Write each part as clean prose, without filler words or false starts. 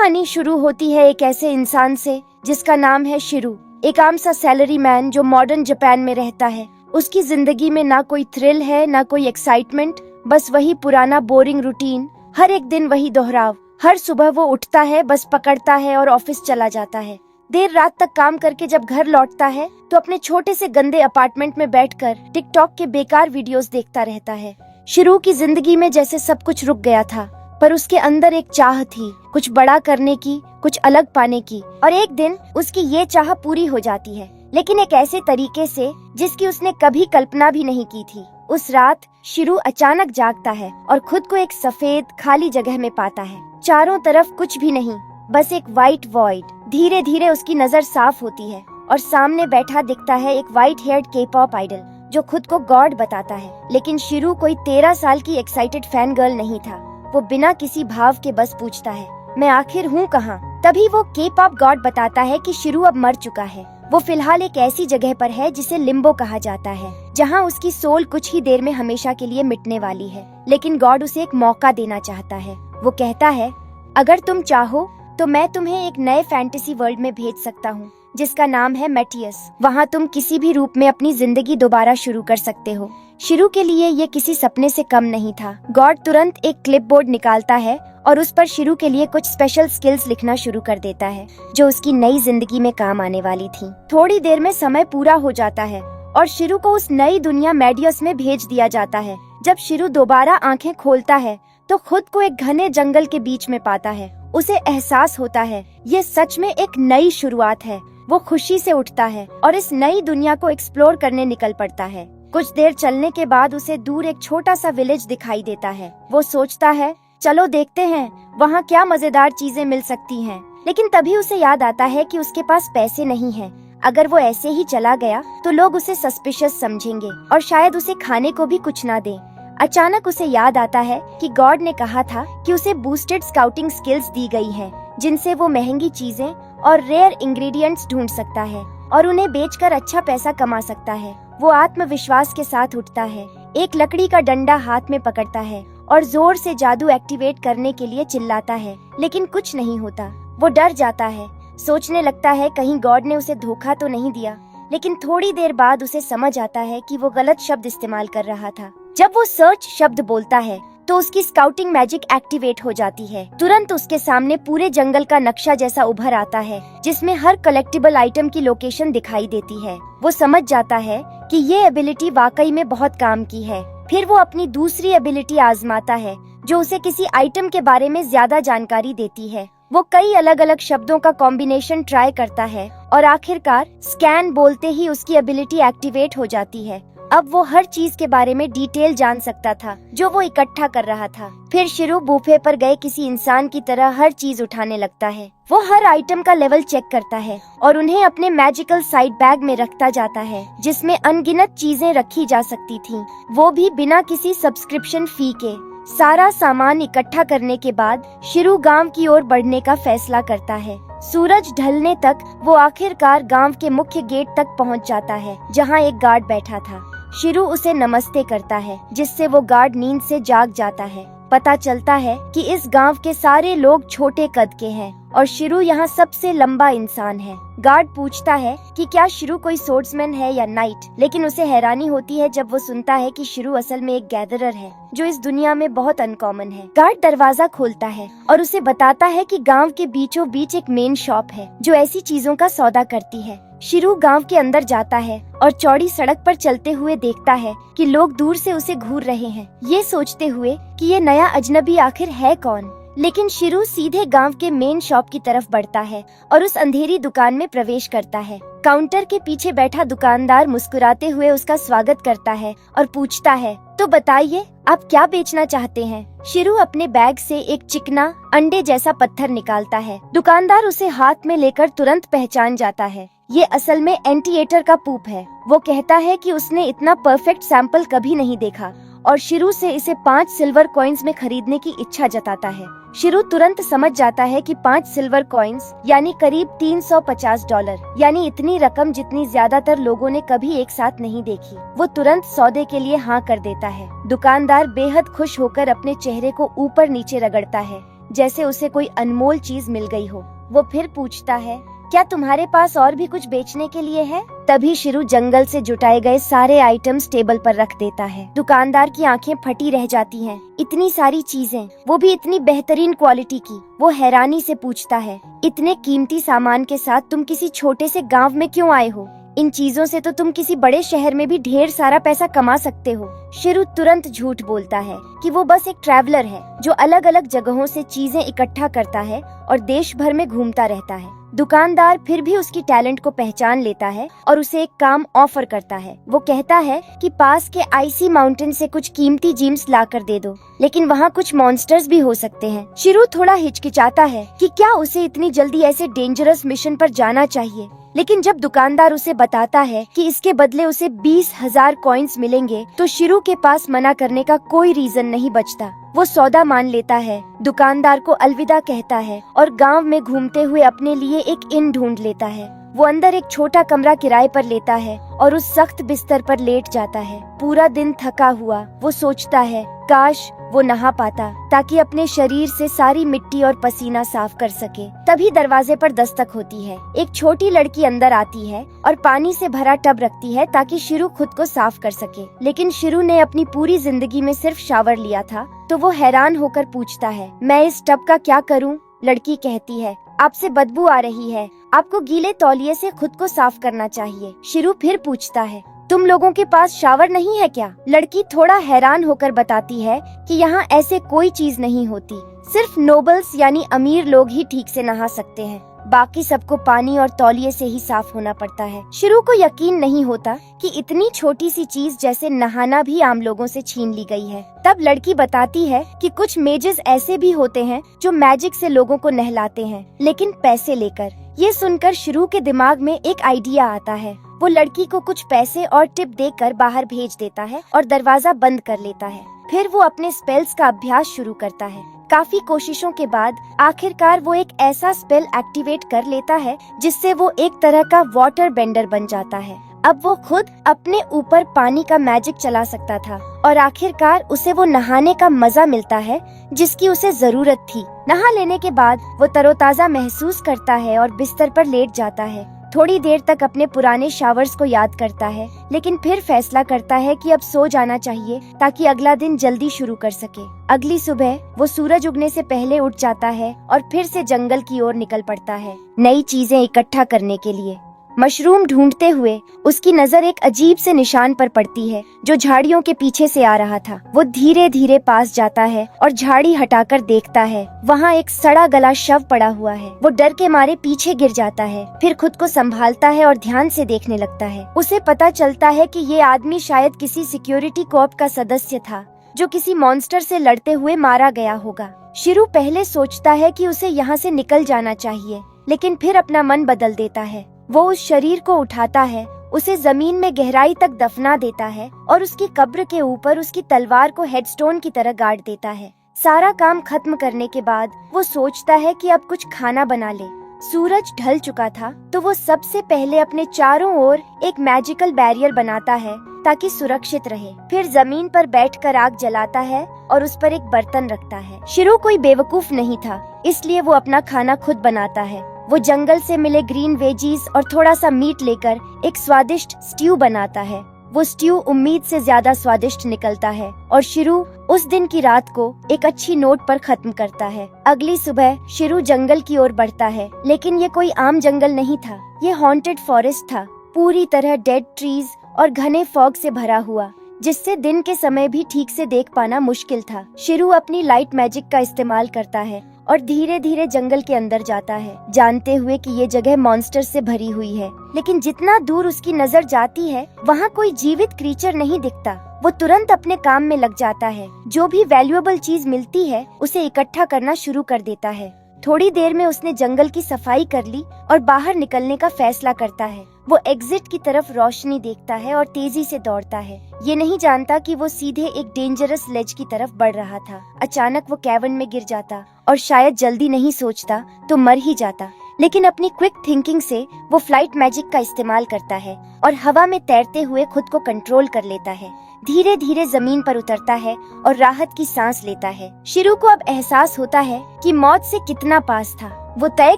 कहानी शुरू होती है एक ऐसे इंसान से जिसका नाम है शिरू, एक आम सा सैलरी मैन जो मॉडर्न जापान में रहता है। उसकी जिंदगी में ना कोई थ्रिल है ना कोई एक्साइटमेंट, बस वही पुराना बोरिंग रूटीन, हर एक दिन वही दोहराव। हर सुबह वो उठता है, बस पकड़ता है और ऑफिस चला जाता है। देर रात तक काम करके जब घर लौटता है तो अपने छोटे से गंदे अपार्टमेंट में बैठकर टिकटॉक के बेकार वीडियोस देखता रहता है। शिरू की जिंदगी में जैसे सब कुछ रुक गया था, पर उसके अंदर एक चाह थी, कुछ बड़ा करने की, कुछ अलग पाने की। और एक दिन उसकी ये चाह पूरी हो जाती है, लेकिन एक ऐसे तरीके से जिसकी उसने कभी कल्पना भी नहीं की थी। उस रात शिरू अचानक जागता है और खुद को एक सफेद खाली जगह में पाता है। चारों तरफ कुछ भी नहीं, बस एक व्हाइट वॉइड। धीरे धीरे उसकी नजर साफ होती है और सामने बैठा दिखता है एक व्हाइट हेयर्ड के-पॉप आइडल जो खुद को गॉड बताता है। लेकिन शिरू कोई 13 साल की एक्साइटेड फैन गर्ल नहीं था। वो बिना किसी भाव के बस पूछता है, मैं आखिर हूँ कहाँ? तभी वो के-पॉप गॉड बताता है कि शिरू अब मर चुका है। वो फिलहाल एक ऐसी जगह पर है जिसे लिम्बो कहा जाता है, जहाँ उसकी सोल कुछ ही देर में हमेशा के लिए मिटने वाली है। लेकिन गॉड उसे एक मौका देना चाहता है। वो कहता है, अगर तुम चाहो तो मैं तुम्हें एक नए फैंटेसी वर्ल्ड में भेज सकता हूँ जिसका नाम है मेटियस। वहाँ तुम किसी भी रूप में अपनी जिंदगी दोबारा शुरू कर सकते हो। शिरू के लिए ये किसी सपने से कम नहीं था। गॉड तुरंत एक क्लिपबोर्ड निकालता है और उस पर शिरू के लिए कुछ स्पेशल स्किल्स लिखना शुरू कर देता है जो उसकी नई जिंदगी में काम आने वाली थी। थोड़ी देर में समय पूरा हो जाता है और शिरू को उस नई दुनिया मेटियस में भेज दिया जाता है। जब शिरू दोबारा आंखें खोलता है तो खुद को एक घने जंगल के बीच में पाता है। उसे एहसास होता है ये सच में एक नई शुरुआत है। वो खुशी से उठता है और इस नई दुनिया को एक्सप्लोर करने निकल पड़ता है। कुछ देर चलने के बाद उसे दूर एक छोटा सा विलेज दिखाई देता है। वो सोचता है, चलो देखते हैं वहाँ क्या मजेदार चीजें मिल सकती हैं। लेकिन तभी उसे याद आता है कि उसके पास पैसे नहीं हैं। अगर वो ऐसे ही चला गया तो लोग उसे सस्पिशियस समझेंगे और शायद उसे खाने को भी कुछ ना दें। अचानक उसे याद आता है कि गॉड ने कहा था कि उसे बूस्टेड स्काउटिंग स्किल्स दी गई हैं, जिनसे वो महंगी चीजें और रेयर इंग्रेडिएंट्स ढूंढ सकता है और उन्हें बेचकर अच्छा पैसा कमा सकता है। वो आत्मविश्वास के साथ उठता है, एक लकड़ी का डंडा हाथ में पकड़ता है और जोर से जादू एक्टिवेट करने के लिए चिल्लाता है। लेकिन कुछ नहीं होता। वो डर जाता है, सोचने लगता है कहीं गॉड ने उसे धोखा तो नहीं दिया। लेकिन थोड़ी देर बाद उसे समझ आता है कि वो गलत शब्द इस्तेमाल कर रहा था। जब वो सर्च शब्द बोलता है तो उसकी स्काउटिंग मैजिक एक्टिवेट हो जाती है। तुरंत उसके सामने पूरे जंगल का नक्शा जैसा उभर आता है, जिसमें हर कलेक्टिबल आइटम की लोकेशन दिखाई देती है। वो समझ जाता है कि ये एबिलिटी वाकई में बहुत काम की है। फिर वो अपनी दूसरी एबिलिटी आजमाता है जो उसे किसी आइटम के बारे में ज्यादा जानकारी देती है। वो कई अलग अलग शब्दों का कॉम्बिनेशन ट्राई करता है और आखिरकार स्कैन बोलते ही उसकी एबिलिटी एक्टिवेट हो जाती है। अब वो हर चीज के बारे में डिटेल जान सकता था जो वो इकट्ठा कर रहा था। फिर शिरू बूफे पर गए किसी इंसान की तरह हर चीज उठाने लगता है। वो हर आइटम का लेवल चेक करता है और उन्हें अपने मैजिकल साइड बैग में रखता जाता है, जिसमें अनगिनत चीजें रखी जा सकती थीं, वो भी बिना किसी सब्सक्रिप्शन फी के। सारा सामान इकट्ठा करने के बाद शिरू गांव की ओर बढ़ने का फैसला करता है। सूरज ढलने तक वो आखिरकार गांव के मुख्य गेट तक पहुंच जाता है, जहां एक गार्ड बैठा था। शिरू उसे नमस्ते करता है, जिससे वो गार्ड नींद से जाग जाता है। पता चलता है कि इस गांव के सारे लोग छोटे कद के हैं और शिरू यहाँ सबसे लंबा इंसान है। गार्ड पूछता है कि क्या शिरू कोई सोर्ड्समैन है या नाइट, लेकिन उसे हैरानी होती है जब वो सुनता है कि शिरू असल में एक गैदरर है जो इस दुनिया में बहुत अनकॉमन है। गार्ड दरवाजा खोलता है और उसे बताता है कि गांव के बीचों बीच एक मेन शॉप है जो ऐसी चीजों का सौदा करती है। शिरू गांव के अंदर जाता है और चौड़ी सड़क पर चलते हुए देखता है कि लोग दूर से उसे घूर रहे हैं, ये सोचते हुए कि ये नया अजनबी आखिर है कौन। लेकिन शिरू सीधे गांव के मेन शॉप की तरफ बढ़ता है और उस अंधेरी दुकान में प्रवेश करता है। काउंटर के पीछे बैठा दुकानदार मुस्कुराते हुए उसका स्वागत करता है और पूछता है, तो बताइए आप क्या बेचना चाहते हैं? शिरू अपने बैग से एक चिकना अंडे जैसा पत्थर निकालता है। दुकानदार उसे हाथ में लेकर तुरंत पहचान जाता है, ये असल में एंटीएटर का पूप है। वो कहता है कि उसने इतना परफेक्ट सैंपल कभी नहीं देखा और शिरू से इसे 5 सिल्वर कॉइन्स में खरीदने की इच्छा जताता है। शिरू तुरंत समझ जाता है कि 5 सिल्वर कॉइन्स यानी करीब $350, यानी इतनी रकम जितनी ज्यादातर लोगों ने कभी एक साथ नहीं देखी। वो तुरंत सौदे के लिए हाँ कर देता है। दुकानदार बेहद खुश होकर अपने चेहरे को ऊपर नीचे रगड़ता है। जैसे उसे कोई अनमोल चीज मिल गई हो। वो फिर पूछता है, क्या तुम्हारे पास और भी कुछ बेचने के लिए है? तभी शिरू जंगल से जुटाए गए सारे आइटम्स टेबल पर रख देता है। दुकानदार की आंखें फटी रह जाती हैं। इतनी सारी चीजें, वो भी इतनी बेहतरीन क्वालिटी की। वो हैरानी से पूछता है, इतने कीमती सामान के साथ तुम किसी छोटे से गांव में क्यों आए हो? इन चीजों से तो तुम किसी बड़े शहर में भी ढेर सारा पैसा कमा सकते हो। शिरू तुरंत झूठ बोलता है कि वो बस एक ट्रैवलर है जो अलग अलग जगहों से चीजें इकट्ठा करता है और देश भर में घूमता रहता है। दुकानदार फिर भी उसकी टैलेंट को पहचान लेता है और उसे एक काम ऑफर करता है। वो कहता है कि पास के आइसी माउंटेन से कुछ कीमती जीम्स ला कर दे दो, लेकिन वहाँ कुछ मॉन्स्टर्स भी हो सकते हैं। शिरू थोड़ा हिचकिचाता है कि क्या उसे इतनी जल्दी ऐसे डेंजरस मिशन पर जाना चाहिए, लेकिन जब दुकानदार उसे बताता है कि इसके बदले उसे 20,000 कॉइन्स मिलेंगे, तो शिरू के पास मना करने का कोई रीजन नहीं बचता। वो सौदा मान लेता है, दुकानदार को अलविदा कहता है और गांव में घूमते हुए अपने लिए एक इन ढूंढ लेता है। वो अंदर एक छोटा कमरा किराए पर लेता है और उस सख्त बिस्तर पर लेट जाता है। पूरा दिन थका हुआ वो सोचता है, काश वो नहा पाता ताकि अपने शरीर से सारी मिट्टी और पसीना साफ कर सके। तभी दरवाजे पर दस्तक होती है। एक छोटी लड़की अंदर आती है और पानी से भरा टब रखती है ताकि शिरू खुद को साफ कर सके। लेकिन शिरू ने अपनी पूरी जिंदगी में सिर्फ शावर लिया था, तो वो हैरान होकर पूछता है, मैं इस टब का क्या करूं? लड़की कहती है, आपसे बदबू आ रही है, आपको गीले तौलिए से खुद को साफ करना चाहिए। शिरू फिर पूछता है, तुम लोगों के पास शावर नहीं है क्या? लड़की थोड़ा हैरान होकर बताती है कि यहाँ ऐसे कोई चीज नहीं होती, सिर्फ नोबल्स यानी अमीर लोग ही ठीक से नहा सकते हैं, बाकी सबको पानी और तौलिए से ही साफ होना पड़ता है। शिरू को यकीन नहीं होता कि इतनी छोटी सी चीज जैसे नहाना भी आम लोगों से छीन ली गई है। तब लड़की बताती है कि कुछ मेजेस ऐसे भी होते हैं जो मैजिक से लोगों को नहलाते हैं, लेकिन पैसे लेकर। ये सुनकर शिरू के दिमाग में एक आइडिया आता है। वो लड़की को कुछ पैसे और टिप देकर बाहर भेज देता है और दरवाजा बंद कर लेता है। फिर वो अपने स्पेल्स का अभ्यास शुरू करता है। काफी कोशिशों के बाद आखिरकार वो एक ऐसा स्पेल एक्टिवेट कर लेता है जिससे वो एक तरह का वाटर बेंडर बन जाता है। अब वो खुद अपने ऊपर पानी का मैजिक चला सकता था और आखिरकार उसे वो नहाने का मजा मिलता है जिसकी उसे जरूरत थी। नहा लेने के बाद वो तरोताजा महसूस करता है और बिस्तर पर लेट जाता है। थोड़ी देर तक अपने पुराने शावर्स को याद करता है, लेकिन फिर फैसला करता है कि अब सो जाना चाहिए ताकि अगला दिन जल्दी शुरू कर सके। अगली सुबह वो सूरज उगने से पहले उठ जाता है और फिर से जंगल की ओर निकल पड़ता है, नई चीजें इकट्ठा करने के लिए। मशरूम ढूंढते हुए उसकी नजर एक अजीब से निशान पर पड़ती है जो झाड़ियों के पीछे से आ रहा था। वो धीरे धीरे पास जाता है और झाड़ी हटाकर देखता है, वहाँ एक सड़ा गला शव पड़ा हुआ है। वो डर के मारे पीछे गिर जाता है, फिर खुद को संभालता है और ध्यान से देखने लगता है। उसे पता चलता है कि ये आदमी शायद किसी सिक्योरिटी कॉर्प का सदस्य था जो किसी मॉन्स्टर से लड़ते हुए मारा गया होगा। शिरू पहले सोचता है कि उसे यहाँ से निकल जाना चाहिए, लेकिन फिर अपना मन बदल देता है। वो उस शरीर को उठाता है, उसे जमीन में गहराई तक दफना देता है और उसकी कब्र के ऊपर उसकी तलवार को हेडस्टोन की तरह गाड़ देता है। सारा काम खत्म करने के बाद वो सोचता है कि अब कुछ खाना बना ले। सूरज ढल चुका था, तो वो सबसे पहले अपने चारों ओर एक मैजिकल बैरियर बनाता है ताकि सुरक्षित रहे। फिर जमीन पर बैठकर आग जलाता है और उस पर एक बर्तन रखता है। शिरू कोई बेवकूफ नहीं था, इसलिए वो अपना खाना खुद बनाता है। वो जंगल से मिले ग्रीन वेजीज और थोड़ा सा मीट लेकर एक स्वादिष्ट स्ट्यू बनाता है। वो स्ट्यू उम्मीद से ज्यादा स्वादिष्ट निकलता है और शिरू उस दिन की रात को एक अच्छी नोट पर खत्म करता है। अगली सुबह शिरू जंगल की ओर बढ़ता है, लेकिन ये कोई आम जंगल नहीं था, ये हॉन्टेड फॉरेस्ट था, पूरी तरह डेड ट्रीज और घने फॉग से भरा हुआ, जिससे दिन के समय भी ठीक से देख पाना मुश्किल था। शिरू अपनी लाइट मैजिक का इस्तेमाल करता है और धीरे धीरे जंगल के अंदर जाता है, जानते हुए कि ये जगह मॉन्स्टर से भरी हुई है। लेकिन जितना दूर उसकी नजर जाती है, वहाँ कोई जीवित क्रीचर नहीं दिखता। वो तुरंत अपने काम में लग जाता है। जो भी वैल्यूएबल चीज मिलती है उसे इकट्ठा करना शुरू कर देता है। थोड़ी देर में उसने जंगल की सफाई कर ली और बाहर निकलने का फैसला करता है। वो एग्जिट की तरफ रोशनी देखता है और तेजी से दौड़ता है, ये नहीं जानता कि वो सीधे एक डेंजरस लेज की तरफ बढ़ रहा था। अचानक वो कैवन में गिर जाता और शायद जल्दी नहीं सोचता तो मर ही जाता। लेकिन अपनी क्विक थिंकिंग से वो फ्लाइट मैजिक का इस्तेमाल करता है और हवा में तैरते हुए खुद को कंट्रोल कर लेता है। धीरे धीरे जमीन पर उतरता है और राहत की सांस लेता है। शिरू को अब एहसास होता है कि मौत से कितना पास था। वो तय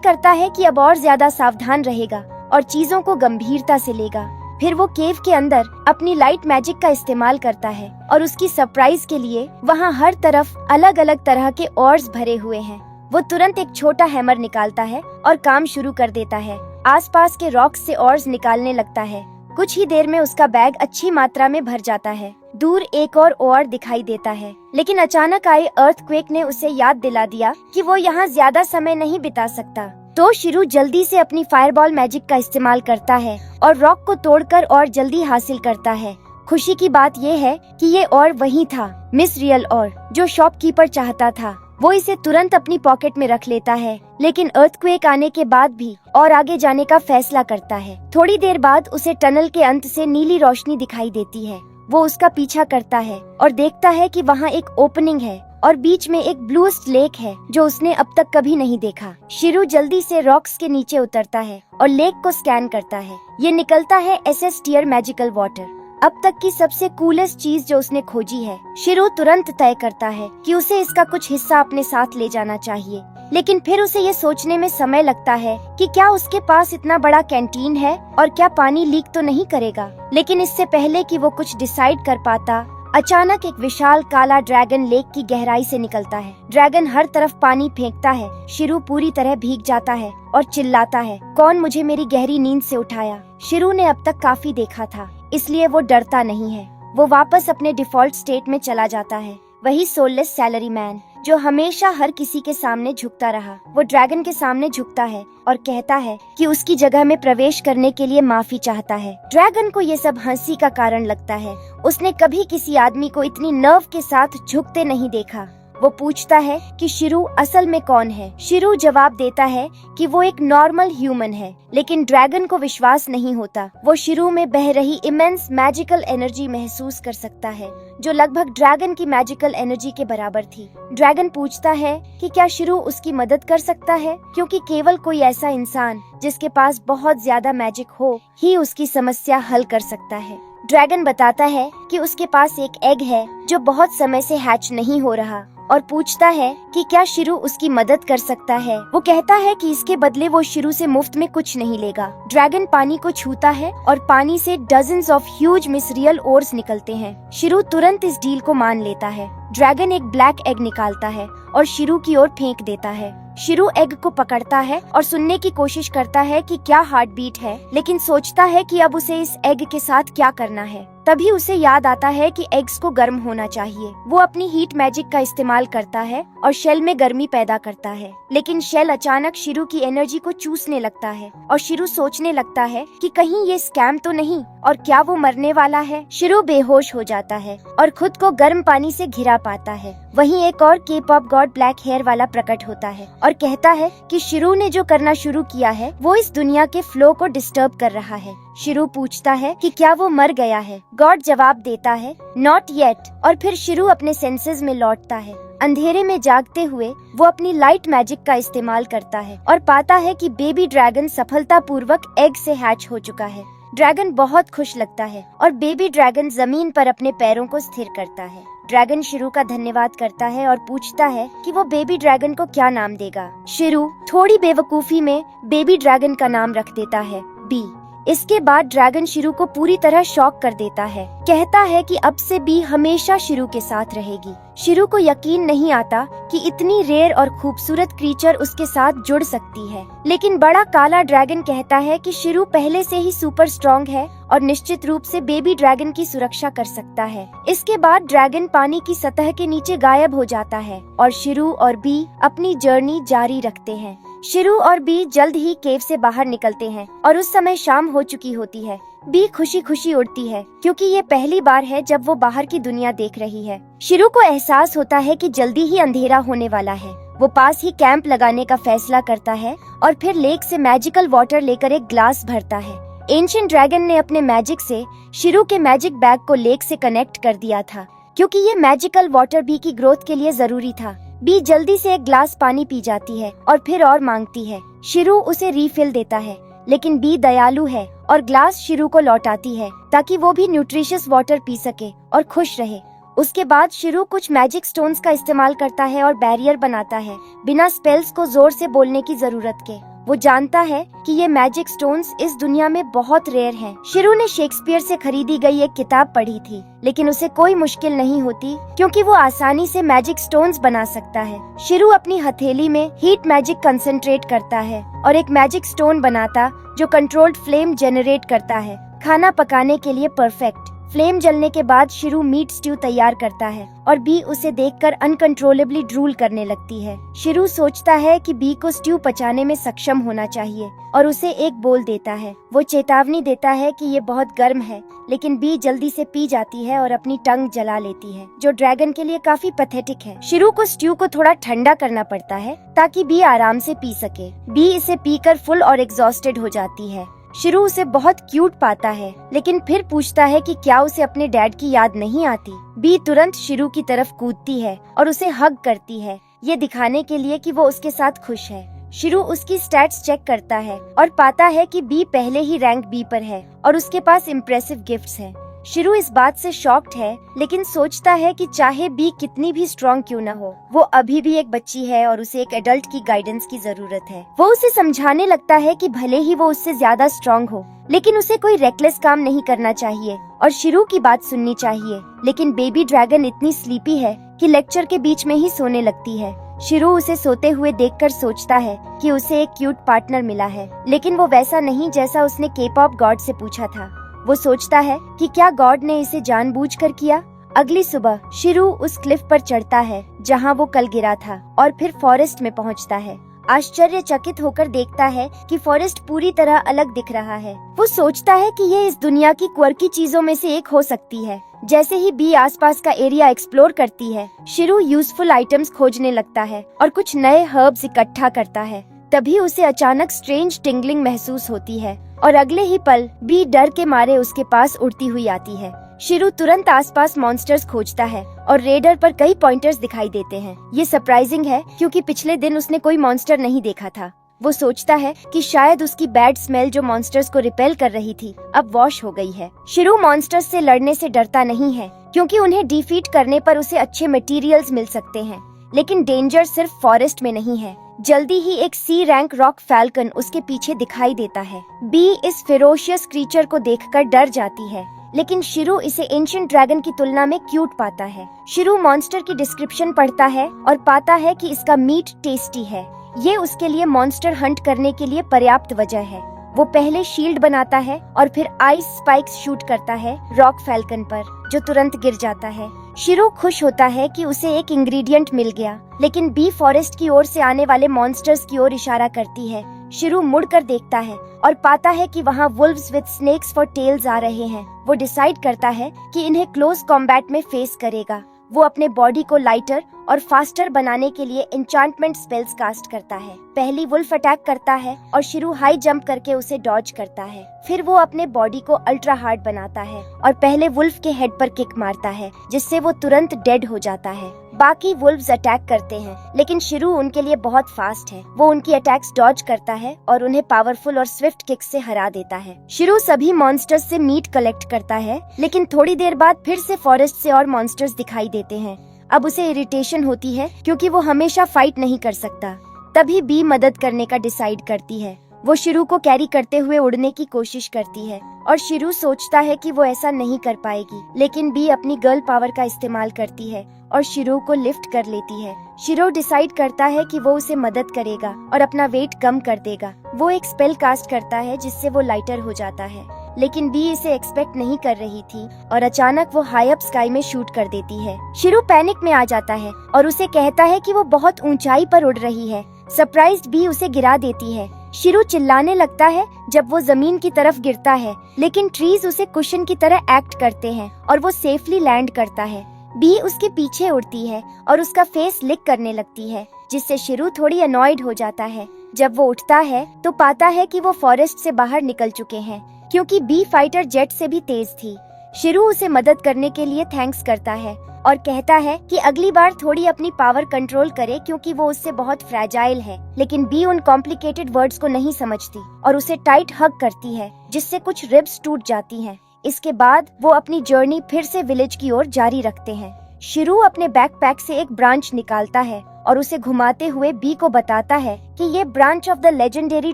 करता है कि अब और ज्यादा सावधान रहेगा और चीजों को गंभीरता से लेगा। फिर वो केव के अंदर अपनी लाइट मैजिक का इस्तेमाल करता है और उसकी सरप्राइज के लिए वहाँ हर तरफ अलग अलग तरह के ऑर्स भरे हुए हैं। वो तुरंत एक छोटा हैमर निकालता है और काम शुरू कर देता है। आसपास के रॉक्स से ऑर्स निकालने लगता है। कुछ ही देर में उसका बैग अच्छी मात्रा में भर जाता है। दूर एक और दिखाई देता है, लेकिन अचानक आई अर्थक्वेक ने उसे याद दिला दिया कि वो यहाँ ज्यादा समय नहीं बिता सकता। तो शिरू जल्दी से अपनी फायरबॉल मैजिक का इस्तेमाल करता है और रॉक को तोड़कर और जल्दी हासिल करता है। खुशी की बात ये है कि ये और वही था, मिस रियल और जो शॉपकीपर चाहता था। वो इसे तुरंत अपनी पॉकेट में रख लेता है, लेकिन अर्थक्वेक आने के बाद भी और आगे जाने का फैसला करता है। थोड़ी देर बाद उसे टनल के अंत से नीली रोशनी दिखाई देती है। वो उसका पीछा करता है और देखता है कि वहाँ एक ओपनिंग है और बीच में एक ब्लूएस्ट लेक है जो उसने अब तक कभी नहीं देखा। शिरू जल्दी से रॉक्स के नीचे उतरता है और लेक को स्कैन करता है। ये निकलता है एसएस टियर मैजिकल वाटर, अब तक की सबसे कूलेस्ट चीज जो उसने खोजी है। शिरू तुरंत तय करता है कि उसे इसका कुछ हिस्सा अपने साथ ले जाना चाहिए, लेकिन फिर उसे ये सोचने में समय लगता है कि क्या उसके पास इतना बड़ा कैंटीन है और क्या पानी लीक तो नहीं करेगा। लेकिन इससे पहले कि वो कुछ डिसाइड कर पाता, अचानक एक विशाल काला ड्रैगन लेक की गहराई से निकलता है। ड्रैगन हर तरफ पानी फेंकता है। शिरू पूरी तरह भीग जाता है और चिल्लाता है, कौन मुझे मेरी गहरी नींद से उठाया। शिरू ने अब तक काफी देखा था, इसलिए वो डरता नहीं है। वो वापस अपने डिफॉल्ट स्टेट में चला जाता है, वही सोललेस सैलरी मैन जो हमेशा हर किसी के सामने झुकता रहा। वो ड्रैगन के सामने झुकता है और कहता है कि उसकी जगह में प्रवेश करने के लिए माफी चाहता है। ड्रैगन को ये सब हंसी का कारण लगता है। उसने कभी किसी आदमी को इतनी नर्व के साथ झुकते नहीं देखा। वो पूछता है कि शिरू असल में कौन है। शिरू जवाब देता है कि वो एक नॉर्मल ह्यूमन है, लेकिन ड्रैगन को विश्वास नहीं होता। वो शिरू में बह रही इमेंस मैजिकल एनर्जी महसूस कर सकता है जो लगभग ड्रैगन की मैजिकल एनर्जी के बराबर थी। ड्रैगन पूछता है कि क्या शिरू उसकी मदद कर सकता है, क्योंकि केवल कोई ऐसा इंसान जिसके पास बहुत ज्यादा मैजिक हो ही उसकी समस्या हल कर सकता है। ड्रैगन बताता है कि उसके पास एक एग है जो बहुत समय से हैच नहीं हो रहा और पूछता है कि क्या शिरू उसकी मदद कर सकता है। वो कहता है कि इसके बदले वो शिरू से मुफ्त में कुछ नहीं लेगा। ड्रैगन पानी को छूता है और पानी से dozens of huge miss real ores निकलते हैं। शिरू तुरंत इस डील को मान लेता है। ड्रैगन एक ब्लैक एग निकालता है और शिरू की ओर फेंक देता है। शिरू एग को पकड़ता है और सुनने की कोशिश करता है कि क्या हार्ट बीट है, लेकिन सोचता है कि अब उसे इस एग के साथ क्या करना है। तभी उसे याद आता है कि एग्स को गर्म होना चाहिए। वो अपनी हीट मैजिक का इस्तेमाल करता है और शेल में गर्मी पैदा करता है, लेकिन शेल अचानक शिरू की एनर्जी को चूसने लगता है और शिरू सोचने लगता है कि कहीं ये स्कैम तो नहीं और क्या वो मरने वाला है। शिरू बेहोश हो जाता है और खुद को गर्म पानी से घिरा पाता है। वहीं एक और के-पॉप गॉड ब्लैक हेयर वाला प्रकट होता है और कहता है कि शिरू ने जो करना शुरू किया है वो इस दुनिया के फ्लो को डिस्टर्ब कर रहा है। शिरू पूछता है कि क्या वो मर गया है। गॉड जवाब देता है, नॉट येट, और फिर शिरू अपने सेंसेस में लौटता है। अंधेरे में जागते हुए वो अपनी लाइट मैजिक का इस्तेमाल करता है और पाता है कि बेबी ड्रैगन सफलतापूर्वक एग से हैच हो चुका है। ड्रैगन बहुत खुश लगता है और बेबी ड्रैगन जमीन पर अपने पैरों को स्थिर करता है। ड्रैगन शिरू का धन्यवाद करता है और पूछता है कि वो बेबी ड्रैगन को क्या नाम देगा। शिरू थोड़ी बेवकूफी में बेबी ड्रैगन का नाम रख देता है, बी। इसके बाद ड्रैगन शिरू को पूरी तरह शॉक कर देता है। कहता है कि अब से बी हमेशा शिरू के साथ रहेगी। शिरू को यकीन नहीं आता कि इतनी रेयर और खूबसूरत क्रीचर उसके साथ जुड़ सकती है, लेकिन बड़ा काला ड्रैगन कहता है कि शिरू पहले से ही सुपर स्ट्रॉन्ग है और निश्चित रूप से बेबी ड्रैगन की सुरक्षा कर सकता है। इसके बाद ड्रैगन पानी की सतह के नीचे गायब हो जाता है और शिरू और बी अपनी जर्नी जारी रखते हैं। शिरू और बी जल्द ही केव से बाहर निकलते हैं और उस समय शाम हो चुकी होती है। बी खुशी खुशी उड़ती है क्योंकि ये पहली बार है जब वो बाहर की दुनिया देख रही है। शिरू को एहसास होता है कि जल्दी ही अंधेरा होने वाला है। वो पास ही कैंप लगाने का फैसला करता है और फिर लेक से मैजिकल वाटर लेकर एक ग्लास भरता है। एंशिएंट ड्रैगन ने अपने मैजिक से शिरू के मैजिक बैग को लेक से कनेक्ट कर दिया था, क्योंकि ये मैजिकल वाटर बी की ग्रोथ के लिए जरूरी था। बी जल्दी से एक ग्लास पानी पी जाती है और फिर और मांगती है। शिरू उसे रीफिल देता है, लेकिन बी दयालु है और ग्लास शिरू को लौटाती है ताकि वो भी न्यूट्रिशियस वाटर पी सके और खुश रहे। उसके बाद शिरू कुछ मैजिक स्टोन्स का इस्तेमाल करता है और बैरियर बनाता है, बिना स्पेल्स को जोर से बोलने की जरूरत के। वो जानता है कि ये मैजिक स्टोन्स इस दुनिया में बहुत रेयर हैं। शिरू ने शेक्सपियर से खरीदी गई एक किताब पढ़ी थी, लेकिन उसे कोई मुश्किल नहीं होती क्योंकि वो आसानी से मैजिक स्टोन्स बना सकता है। शिरू अपनी हथेली में हीट मैजिक कंसंट्रेट करता है और एक मैजिक स्टोन बनाता जो कंट्रोल्ड फ्लेम जनरेट करता है, खाना पकाने के लिए परफेक्ट। फ्लेम जलने के बाद शिरू मीट स्ट्यू तैयार करता है और बी उसे देखकर अनकंट्रोलेबली ड्रूल करने लगती है। शिरू सोचता है कि बी को स्ट्यू पचाने में सक्षम होना चाहिए और उसे एक बोल देता है। वो चेतावनी देता है कि ये बहुत गर्म है, लेकिन बी जल्दी से पी जाती है और अपनी टंग जला लेती है, जो ड्रैगन के लिए काफी पैथेटिक है। शिरू को स्ट्यू को थोड़ा ठंडा करना पड़ता है ताकि बी आराम से पी सके। बी इसे पीकर फुल और एग्जॉस्टेड हो जाती है। शिरू उसे बहुत क्यूट पाता है, लेकिन फिर पूछता है कि क्या उसे अपने डैड की याद नहीं आती। बी तुरंत शिरू की तरफ कूदती है और उसे हग करती है, ये दिखाने के लिए कि वो उसके साथ खुश है। शिरू उसकी स्टैट्स चेक करता है और पाता है कि बी पहले ही रैंक बी पर है और उसके पास इम्प्रेसिव गिफ्ट्स हैं। शिरू इस बात से शॉक्ड है, लेकिन सोचता है कि चाहे बी कितनी भी स्ट्रॉन्ग क्यों न हो, वो अभी भी एक बच्ची है और उसे एक एडल्ट की गाइडेंस की जरूरत है। वो उसे समझाने लगता है कि भले ही वो उससे ज्यादा स्ट्रॉन्ग हो, लेकिन उसे कोई रेकलेस काम नहीं करना चाहिए और शिरू की बात सुननी चाहिए। लेकिन बेबी ड्रैगन इतनी स्लीपी है कि लेक्चर के बीच में ही सोने लगती है। शिरू उसे सोते हुए देखकर सोचता है कि उसे एक क्यूट पार्टनर मिला है, लेकिन वो वैसा नहीं जैसा उसने के-पॉप गॉड से पूछा था। वो सोचता है कि क्या गॉड ने इसे जानबूझकर किया। अगली सुबह शिरू उस क्लिफ पर चढ़ता है जहां वो कल गिरा था और फिर फॉरेस्ट में पहुंचता है। आश्चर्यचकित होकर देखता है कि फॉरेस्ट पूरी तरह अलग दिख रहा है। वो सोचता है कि ये इस दुनिया की क्वर्की चीजों में से एक हो सकती है। जैसे ही बी आसपास का एरिया एक्सप्लोर करती है, शिरू यूजफुल आइटम्स खोजने लगता है और कुछ नए हर्ब्स इकट्ठा करता है। तभी उसे अचानक स्ट्रेंज टिंगलिंग महसूस होती है और अगले ही पल बी डर के मारे उसके पास उड़ती हुई आती है। शिरू तुरंत आसपास मॉन्स्टर्स खोजता है और रेडर पर कई पॉइंटर्स दिखाई देते हैं। ये सरप्राइजिंग है क्योंकि पिछले दिन उसने कोई मॉन्स्टर नहीं देखा था। वो सोचता है कि शायद उसकी बैड स्मेल जो मॉन्स्टर्स को रिपेल कर रही थी अब वॉश हो गई है। शिरू मॉन्स्टर्स से लड़ने से डरता नहीं है क्योंकि उन्हें डिफीट करने पर उसे अच्छे मटेरियल्स मिल सकते हैं, लेकिन डेंजर सिर्फ फॉरेस्ट में नहीं है। जल्दी ही एक सी रैंक रॉक फैल्कन उसके पीछे दिखाई देता है। बी इस फेरोशियस क्रीचर को देखकर डर जाती है, लेकिन शिरू इसे एंशिएंट ड्रैगन की तुलना में क्यूट पाता है। शिरू मॉन्स्टर की डिस्क्रिप्शन पढ़ता है और पाता है कि इसका मीट टेस्टी है। ये उसके लिए मॉन्स्टर हंट करने के लिए पर्याप्त वजह है। वो पहले शील्ड बनाता है और फिर आइस स्पाइक्स शूट करता है रॉक फैल्कन पर, जो तुरंत गिर जाता है। शिरू खुश होता है कि उसे एक इंग्रेडिएंट मिल गया, लेकिन बी फॉरेस्ट की ओर से आने वाले मॉन्स्टर्स की ओर इशारा करती है। शिरू मुड़कर देखता है और पाता है कि वहाँ wolves with snakes for tails आ रहे हैं। वो डिसाइड करता है कि इन्हें क्लोज कॉम्बैट में फेस करेगा। वो अपने बॉडी को लाइटर और फास्टर बनाने के लिए एन्चांटमेंट स्पेल्स कास्ट करता है। पहली वुल्फ अटैक करता है और शिरू हाई जंप करके उसे डॉज करता है। फिर वो अपने बॉडी को अल्ट्रा हार्ड बनाता है और पहले वुल्फ के हेड पर किक मारता है, जिससे वो तुरंत डेड हो जाता है। बाकी वुल्व्स अटैक करते हैं, लेकिन शिरू उनके लिए बहुत फास्ट है। वो उनकी अटैक्स डॉज करता है और उन्हें पावरफुल और स्विफ्ट किक से हरा देता है। शिरू सभी मॉन्स्टर्स से मीट कलेक्ट करता है, लेकिन थोड़ी देर बाद फिर से फॉरेस्ट से और मॉन्स्टर्स दिखाई देते हैं। अब उसे इरिटेशन होती है क्योंकि वो हमेशा फाइट नहीं कर सकता। तभी बी मदद करने का डिसाइड करती है। वो शिरू को कैरी करते हुए उड़ने की कोशिश करती है और शिरू सोचता है कि वो ऐसा नहीं कर पाएगी, लेकिन बी अपनी गर्ल पावर का इस्तेमाल करती है और शिरू को लिफ्ट कर लेती है। शिरू डिसाइड करता है कि वो उसे मदद करेगा और अपना वेट कम कर देगा। वो एक स्पेल कास्ट करता है जिससे वो लाइटर हो जाता है, लेकिन बी इसे एक्सपेक्ट नहीं कर रही थी और अचानक वो हाई अप स्काई में शूट कर देती है। शिरू पैनिक में आ जाता है और उसे कहता है कि वो बहुत ऊंचाई पर उड़ रही है। सरप्राइज्ड बी उसे गिरा देती है। शिरू चिल्लाने लगता है जब वो जमीन की तरफ गिरता है, लेकिन ट्रीज उसे कुशन की तरह एक्ट करते हैं और वो सेफली लैंड करता है। बी उसके पीछे उड़ती है और उसका फेस लिक करने लगती है, जिससे शिरू थोड़ी अनॉयड हो जाता है। जब वो उठता है तो पाता है कि वो फॉरेस्ट से बाहर निकल चुके हैं, क्योंकि बी फाइटर जेट से भी तेज थी। शिरू उसे मदद करने के लिए थैंक्स करता है और कहता है कि अगली बार थोड़ी अपनी पावर कंट्रोल करे क्योंकि वो उससे बहुत फ्रैजाइल है। लेकिन बी उन कॉम्प्लिकेटेड वर्ड्स को नहीं समझती और उसे टाइट हग करती है जिससे कुछ रिब्स टूट जाती हैं। इसके बाद वो अपनी जर्नी फिर से विलेज की ओर जारी रखते हैं। शिरू अपने बैकपैक से एक ब्रांच निकालता है और उसे घुमाते हुए बी को बताता है कि ये branch of the legendary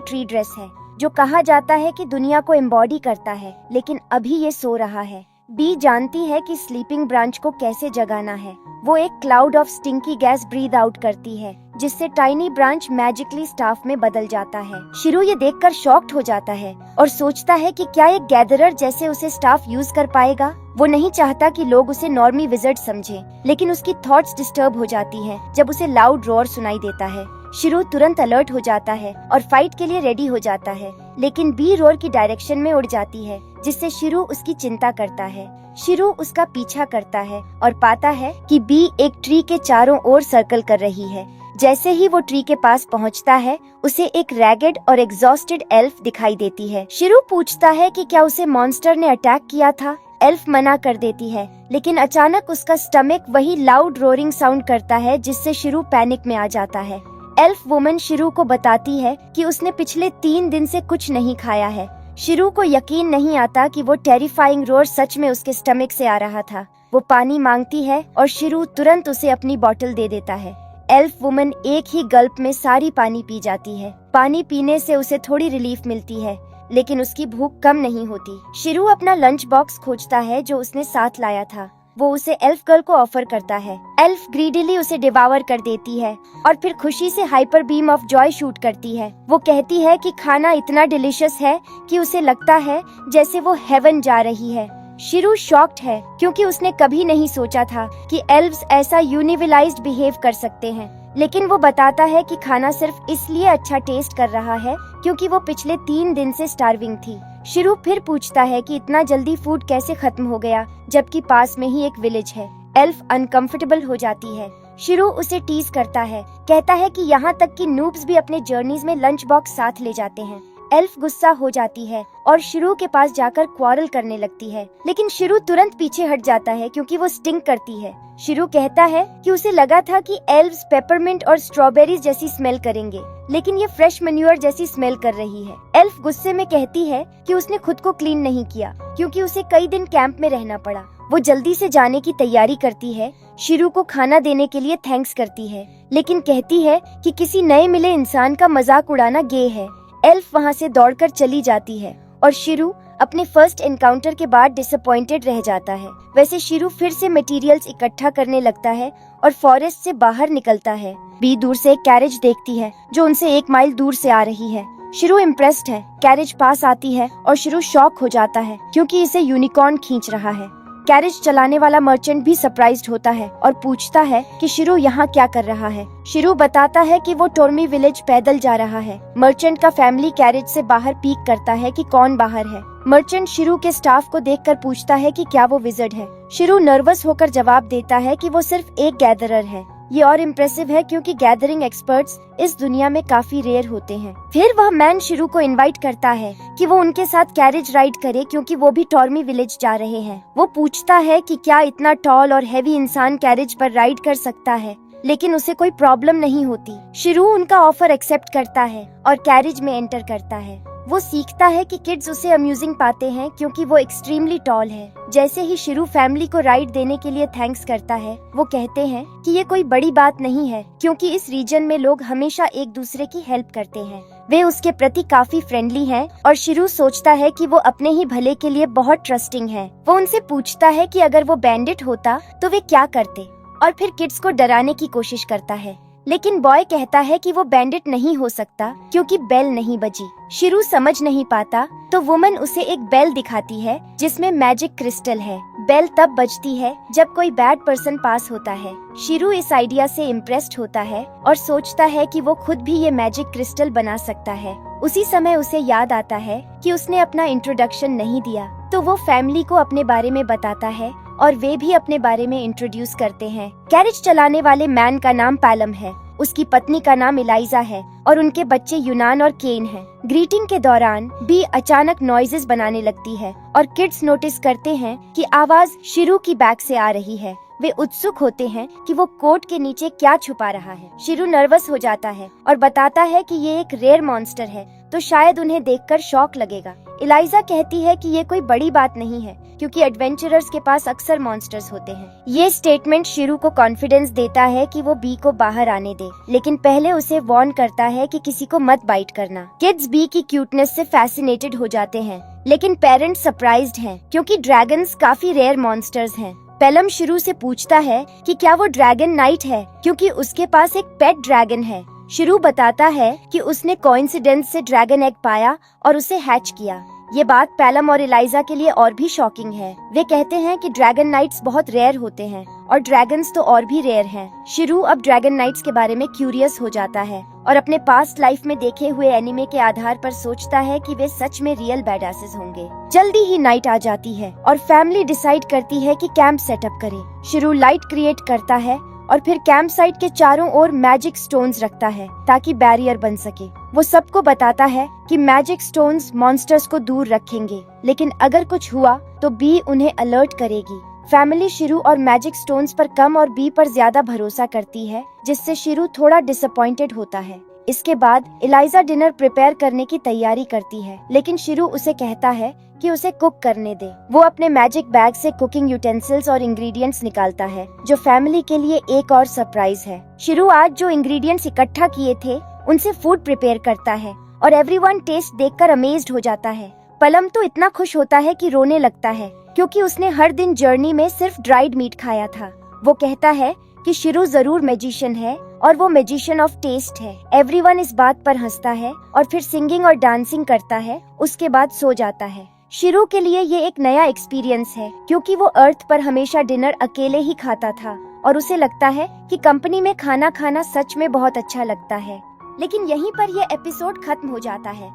tree dress है जो कहा जाता है कि दुनिया को एम्बॉडी करता है, लेकिन अभी ये सो रहा है। बी जानती है कि स्लीपिंग ब्रांच को कैसे जगाना है। वो एक cloud of stinky gas breathe out करती है जिससे टाइनी ब्रांच मैजिकली स्टाफ में बदल जाता है। शिरू ये देखकर शॉक्ड हो जाता है और सोचता है कि क्या एक गैदरर जैसे उसे स्टाफ यूज कर पाएगा। वो नहीं चाहता कि लोग उसे नॉर्मी विज़र्ड समझें, लेकिन उसकी थॉट्स डिस्टर्ब हो जाती हैं जब उसे लाउड रोर सुनाई देता है। शिरू तुरंत अलर्ट हो जाता है और फाइट के लिए रेडी हो जाता है, लेकिन बी रोर की डायरेक्शन में उड़ जाती है जिससे शिरू उसकी चिंता करता है। शिरू उसका पीछा करता है और पाता है कि बी एक ट्री के चारों ओर सर्कल कर रही है। जैसे ही वो ट्री के पास पहुंचता है उसे एक रैगेड और एग्जॉस्टेड एल्फ दिखाई देती है। शिरू पूछता है कि क्या उसे मॉन्स्टर ने अटैक किया था। एल्फ मना कर देती है, लेकिन अचानक उसका स्टमक वही लाउड रोरिंग साउंड करता है जिससे शिरू पैनिक में आ जाता है। एल्फ वुमन शिरू को बताती है कि उसने पिछले 3 दिन से कुछ नहीं खाया है। शिरू को यकीन नहीं आता कि वो टेरिफाइंग रोर सच में उसके स्टमक से आ रहा था। वो पानी मांगती है और शिरू तुरंत उसे अपनी बोतल दे देता है। एल्फ वुमन एक ही गल्प में सारी पानी पी जाती है। पानी पीने से उसे थोड़ी रिलीफ मिलती है, लेकिन उसकी भूख कम नहीं होती। शिरू अपना लंच बॉक्स खोजता है जो उसने साथ लाया था। वो उसे एल्फ गर्ल को ऑफर करता है। एल्फ ग्रीडीली उसे डिवावर कर देती है और फिर खुशी से hyper beam of Joy shoot करती है। वो कहती है कि खाना इतना डिलीशियस है कि उसे लगता है जैसे वो हेवन जा रही है। शिरू शॉक्ड है क्योंकि उसने कभी नहीं सोचा था कि एल्व्स ऐसा यूनिविलाइज्ड बिहेव कर सकते हैं, लेकिन वो बताता है कि खाना सिर्फ इसलिए अच्छा टेस्ट कर रहा है क्योंकि वो पिछले 3 दिन से स्टार्विंग थी। शिरू फिर पूछता है कि इतना जल्दी फूड कैसे खत्म हो गया जबकि पास में ही एक विलेज है। एल्फ अनकंफर्टेबल हो जाती है। शिरू उसे टीज करता है, कहता है कि यहाँ तक कि नूब्स भी अपने जर्नीज में लंच बॉक्स साथ ले जाते हैं। एल्फ गुस्सा हो जाती है और शिरू के पास जाकर क्वारल करने लगती है, लेकिन शिरू तुरंत पीछे हट जाता है क्योंकि वो स्टिंग करती है। शिरू कहता है कि उसे लगा था कि एल्व्स पेपरमिंट और स्ट्रॉबेरीज जैसी स्मेल करेंगे, लेकिन ये फ्रेश मैन्योर जैसी स्मेल कर रही है। एल्फ गुस्से में कहती है कि उसने खुद को क्लीन नहीं किया क्योंकि उसे कई दिन कैंप में रहना पड़ा। वो जल्दी से जाने की तैयारी करती है। शिरू को खाना देने के लिए थैंक्स करती है, लेकिन कहती है कि किसी नए मिले इंसान का मजाक उड़ाना गे है। एल्फ वहाँ से दौड़कर चली जाती है और शिरू अपने फर्स्ट एनकाउंटर के बाद डिसअपॉइंटेड रह जाता है। वैसे शिरू फिर से मटेरियल्स इकट्ठा करने लगता है और फॉरेस्ट से बाहर निकलता है। बी दूर से एक कैरेज देखती है जो उनसे 1 माइल दूर से आ रही है। शिरू इम्प्रेस्ड है। कैरेज पास आती है और शिरू शॉक हो जाता है क्योंकि इसे यूनिकॉर्न खींच रहा है। कैरेज चलाने वाला मर्चेंट भी सरप्राइज्ड होता है और पूछता है कि शिरू यहाँ क्या कर रहा है। शिरू बताता है कि वो टोर्मी विलेज पैदल जा रहा है। मर्चेंट का फैमिली कैरेज से बाहर पीक करता है कि कौन बाहर है। मर्चेंट शिरू के स्टाफ को देखकर पूछता है कि क्या वो विज़र्ड है। शिरू नर्वस होकर जवाब देता है कि वो सिर्फ एक गैदरर है। ये और इम्प्रेसिव है क्योंकि गैदरिंग एक्सपर्ट्स इस दुनिया में काफी रेयर होते हैं। फिर वह मैन शिरू को इनवाइट करता है कि वो उनके साथ कैरेज राइड करे क्योंकि वो भी टॉर्मी विलेज जा रहे हैं। वो पूछता है कि क्या इतना टॉल और हैवी इंसान कैरेज पर राइड कर सकता है, लेकिन उसे कोई प्रॉब्लम नहीं होती। शिरू उनका ऑफर एक्सेप्ट करता है और कैरेज में एंटर करता है। वो सीखता है कि किड्स उसे अम्यूजिंग पाते हैं क्योंकि वो एक्सट्रीमली टॉल है। जैसे ही शिरू फैमिली को राइड देने के लिए थैंक्स करता है, वो कहते हैं कि ये कोई बड़ी बात नहीं है क्योंकि इस रीजन में लोग हमेशा एक दूसरे की हेल्प करते हैं। वे उसके प्रति काफी फ्रेंडली हैं और शिरू सोचता है कि वो अपने ही भले के लिए बहुत ट्रस्टिंग है। वो उनसे पूछता है कि अगर वो बैंडिट होता तो वे क्या करते, और फिर किड्स को डराने की कोशिश करता है, लेकिन बॉय कहता है कि वो बैंडिट नहीं हो सकता क्योंकि बेल नहीं बजी। शिरू समझ नहीं पाता तो वुमन उसे एक बेल दिखाती है जिसमें मैजिक क्रिस्टल है। बेल तब बजती है जब कोई बैड पर्सन पास होता है। शिरू इस आइडिया से इम्प्रेस्ड होता है और सोचता है कि वो खुद भी ये मैजिक क्रिस्टल बना सकता है। उसी समय उसे याद आता है कि उसने अपना इंट्रोडक्शन नहीं दिया, तो वो फैमिली को अपने बारे में बताता है और वे भी अपने बारे में इंट्रोड्यूस करते हैं। कैरेज चलाने वाले मैन का नाम पैलम है, उसकी पत्नी का नाम इलाइजा है और उनके बच्चे यूनान और केन हैं। ग्रीटिंग के दौरान बी अचानक नॉइजेस बनाने लगती है और किड्स नोटिस करते हैं कि आवाज शिरू की बैक से आ रही है। वे उत्सुक होते हैं कि वो कोट के नीचे क्या छुपा रहा है। शिरू नर्वस हो जाता है और बताता है कि ये एक रेयर मॉन्स्टर है, तो शायद उन्हें देखकर शॉक लगेगा। इलाइजा कहती है कि ये कोई बड़ी बात नहीं है, क्योंकि एडवेंचरर्स के पास अक्सर मॉन्स्टर्स होते हैं। ये स्टेटमेंट शिरू को कॉन्फिडेंस देता है कि वो बी को बाहर आने दे, लेकिन पहले उसे वार्न करता है कि किसी को मत बाइट करना। किड्स बी की क्यूटनेस से फैसिनेटेड हो जाते हैं, लेकिन पेरेंट्स सरप्राइज्ड हैं, क्योंकि ड्रैगन्स काफी रेयर मॉन्स्टर्स हैं। पेलम शिरू से पूछता है कि क्या वो ड्रैगन नाइट है, क्योंकि उसके पास एक पेट ड्रैगन है। शिरू बताता है कि उसने कोइंसिडेंस से ड्रैगन एग पाया और उसे हैच किया। ये बात पेलम और इलाइजा के लिए और भी शॉकिंग है। वे कहते हैं कि ड्रैगन नाइट्स बहुत रेयर होते हैं और ड्रैगन्स तो और भी रेयर हैं। शिरू अब ड्रैगन नाइट्स के बारे में क्यूरियस हो जाता है और अपने पास्ट लाइफ में देखे हुए एनिमे के आधार पर सोचता है कि वे सच में रियल बैडasses होंगे। जल्दी ही नाइट आ जाती है और फैमिली डिसाइड करती है कि कैंप सेटअप करे। शिरू लाइट क्रिएट करता है और फिर कैंप साइट के चारों ओर मैजिक स्टोन्स रखता है ताकि बैरियर बन सके। वो सबको बताता है कि मैजिक स्टोन्स मॉन्स्टर्स को दूर रखेंगे, लेकिन अगर कुछ हुआ तो बी उन्हें अलर्ट करेगी। फैमिली शिरू और मैजिक स्टोन्स पर कम और बी पर ज्यादा भरोसा करती है, जिससे शिरू थोड़ा डिसअपॉइंटेड होता है। इसके बाद इलाइजा डिनर प्रिपेयर करने की तैयारी करती है, लेकिन शिरू उसे कहता है कि उसे कुक करने दे। वो अपने मैजिक बैग से कुकिंग यूटेंसिल्स और इंग्रेडिएंट्स निकालता है, जो फैमिली के लिए एक और सरप्राइज है। शिरू आज जो इंग्रेडिएंट्स इकट्ठा किए थे उनसे फूड प्रिपेयर करता है और एवरीवन टेस्ट देखकर अमेज्ड हो जाता है। पलम तो इतना खुश होता है कि रोने लगता है, क्योंकि उसने हर दिन जर्नी में सिर्फ ड्राइड मीट खाया था। वो कहता है कि शिरू जरूर मैजिशियन है और वो मैजिशियन ऑफ टेस्ट है। एवरीवन इस बात पर हंसता है और फिर सिंगिंग और डांसिंग करता है, उसके बाद सो जाता है। शिरू के लिए ये एक नया एक्सपीरियंस है, क्योंकि वो अर्थ पर हमेशा डिनर अकेले ही खाता था और उसे लगता है कि कंपनी में खाना खाना सच में बहुत अच्छा लगता है। लेकिन यहीं पर यह एपिसोड खत्म हो जाता है।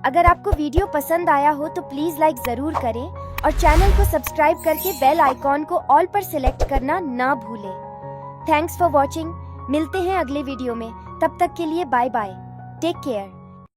अगर आपको वीडियो पसंद आया हो तो प्लीज लाइक जरूर करें और चैनल को सब्सक्राइब करके बेल आइकॉन को ऑल पर सिलेक्ट करना ना भूलें। Thanks for watching. मिलते हैं अगले वीडियो में, तब तक के लिए बाय बाय, टेक केयर।